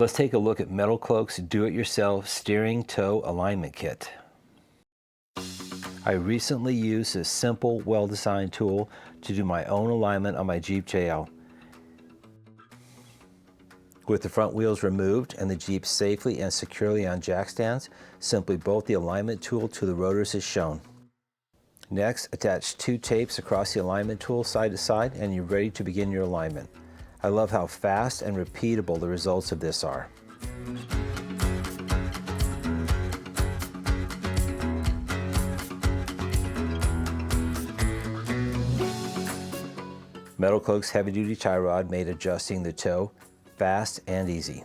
Let's take a look at Metalcloak's do-it-yourself steering toe alignment kit. I recently used this simple, well-designed tool to do my own alignment on my Jeep JL. With the front wheels removed and the Jeep safely and securely on jack stands, simply bolt the alignment tool to the rotors as shown. Next, attach 2 tapes across the alignment tool side to side and you're ready to begin your alignment. I love how fast and repeatable the results of this are. Metalcloak's heavy-duty tie rod made adjusting the toe fast and easy.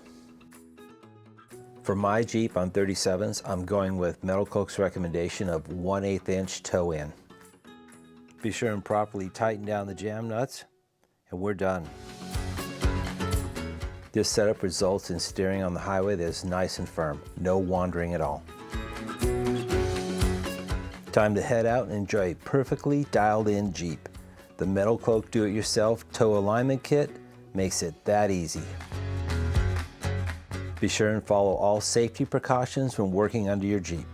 For my Jeep on 37s, I'm going with Metalcloak's recommendation of 1/8 inch toe in. Be sure and properly tighten down the jam nuts, and we're done. This setup results in steering on the highway that is nice and firm, no wandering at all. Time to head out and enjoy a perfectly dialed in Jeep. The Metalcloak do-it-yourself toe alignment kit makes it that easy. Be sure and follow all safety precautions when working under your Jeep.